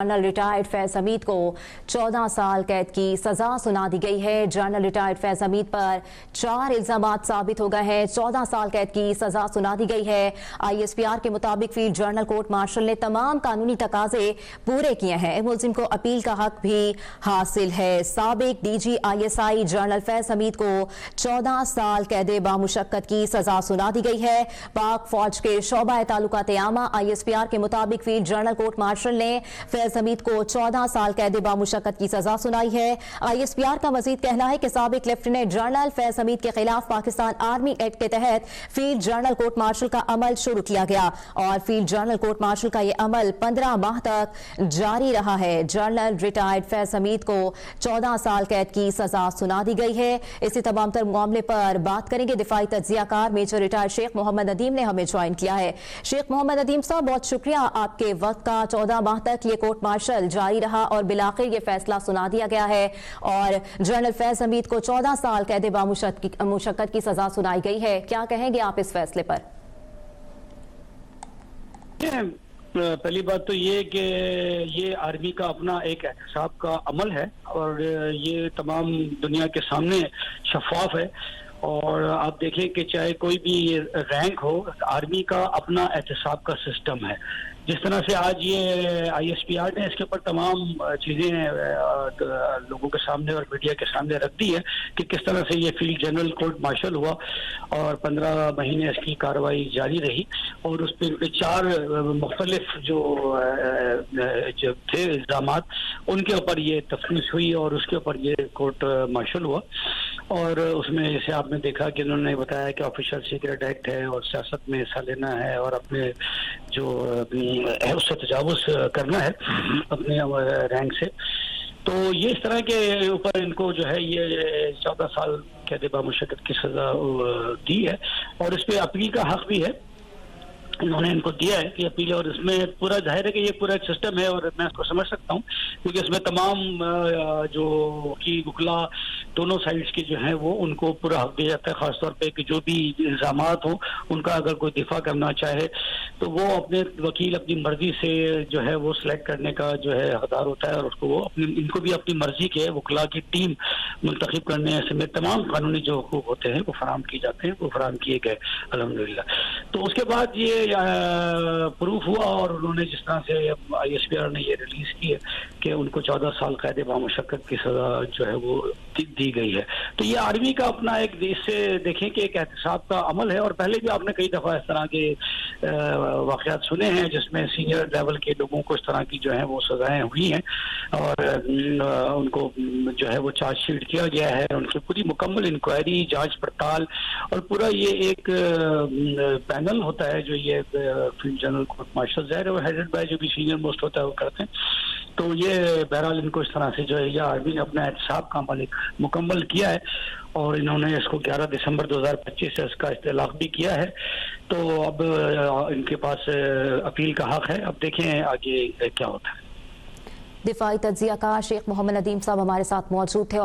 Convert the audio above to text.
General retired Faiz Hamid को 14 साल कैद की सजा सुना दी गई है। जनरल रिटायर्ड फैज हमीद पर 4 इल्जामात साबित हो गए हैं। 14 साल कैद की सजा सुना दी गई है। ISPR के मुताबिक फील्ड जनरल कोर्ट मार्शल ने तमाम कानूनी तकाजे पूरे किए हैं। मुलजिम को अपील का हक भी हासिल है। साबिक DG ISI general Faiz Hamid को 14 साल कैद बामुशक्कत की सजा सुना दी गई है। पाक फौज के शोबा ताल्लुकात आमा ISPR के मुताबिक फील्ड जनरल कोर्ट मार्शल ने फैज हमीद को 14 साल कैद बामुशक्कत की सजा सुनाई है। ISPR का मजीद कहना है कि साबिक लेफ्टिनेंट जनरल फैज हमीद के खिलाफ पाकिस्तान आर्मी एक्ट के तहत फील्ड जनरल कोर्ट मार्शल का अमल शुरू किया गया और फील्ड जनरल कोर्ट मार्शल का यह अमल 15 माह तक जारी रहा है। जनरल रिटायर्ड फैज हमीद को 14 साल कैद की सजा सुना दी गई है। इसी तमाम तर मामले पर बात करेंगे। दिफाई तज्जियाकार मेजर रिटायर्ड शेख मोहम्मद नदीम ने हमें ज्वाइन किया है। शेख मोहम्मद नदीम साहब, बहुत शुक्रिया आपके वक्त का। 14 माह तक ये कोर्ट मार्शल जारी रहा और बिलाखिर ये फैसला सुना दिया गया है और जनरल फैज हमीद को 14 साल कैद बामुशक्कत की सजा सुनाई गई है। क्या कहेंगे आप इस फैसले पर? पहली बात तो ये कि ये आर्मी का अपना एक एहतसाब का अमल है और ये तमाम दुनिया के सामने शफाफ है। और आप देखें कि चाहे कोई भी रैंक हो, आर्मी का अपना एहतसाब का सिस्टम है। जिस तरह से आज ये ISPR ने इसके ऊपर तमाम चीज़ें लोगों के सामने और मीडिया के सामने रख दी है कि किस तरह से ये फील्ड जनरल कोर्ट मार्शल हुआ और 15 महीने इसकी कार्रवाई जारी रही और उस पर 4 मुख्तलिफ जो थे इल्ज़ामात, उनके ऊपर ये तफ्तीश हुई और उसके ऊपर ये कोर्ट मार्शल हुआ। और उसमें जैसे आपने देखा कि उन्होंने बताया कि ऑफिशियल सीक्रेट एक्ट है और सियासत में हिस्सा लेना है और अपने जो उससे तजावुज़ करना है अपने रैंक से। तो ये इस तरह के ऊपर इनको जो है ये 14 साल कैद बामुशक्कत की सजा दी है और इस पर अपील का हक भी है। इन्होंने इनको दिया है कि अपील, और इसमें पूरा जाहिर है कि ये पूरा एक सिस्टम है और मैं इसको समझ सकता हूँ क्योंकि इसमें तमाम जो की वकला दोनों साइड्स के जो हैं वो उनको पूरा हक दिया जाता है। खासतौर पे कि जो भी इल्ज़ामात हो उनका अगर कोई दिफा करना चाहे तो वो अपने वकील अपनी मर्जी से जो है वो सिलेक्ट करने का जो है हकदार होता है और उसको वो इनको भी अपनी मर्जी के वकला की टीम मुंतखब करने समेत तमाम कानूनी जो हुकूक होते हैं वो फराहम किए जाते हैं, वो फराहम किए गए अल्हम्दुलिल्लाह। तो उसके बाद ये प्रूफ हुआ और उन्होंने जिस तरह से ISPR ने ये रिलीज की है कि उनको 14 साल कैद बामुशक्कत की सजा जो है वो दी गई है। तो ये आर्मी का अपना एक, इससे देखें कि एक एहतसाब का अमल है। और पहले भी आपने कई दफ़ा इस तरह के वाक़यात सुने हैं जिसमें सीनियर लेवल के लोगों को इस तरह की जो है वो सजाएं हुई हैं और उनको जो है वो चार्जशीट किया गया है, उनकी पूरी मुकम्मल इंक्वायरी, जांच पड़ताल और पूरा ये एक पैनल होता है जो ये फील्ड जनरल कोर्ट मार्शल ज़ाहिर है वो हेडेड बाय जो भी सीनियर मोस्ट होता है वो करते हैं। तो ये बहरहाल इनको इस तरह से जो है या आर्मी ने अपना एहतसाब का अमल मुकम्मल किया है और इन्होंने इसको 11 दिसंबर 2025 से इसका इत्तलाक भी किया है। तो अब इनके पास अपील का हक है। अब देखें आगे क्या होता है। दिफाई तज्जियाकार शेख मोहम्मद नदीम साहब हमारे साथ मौजूद थे।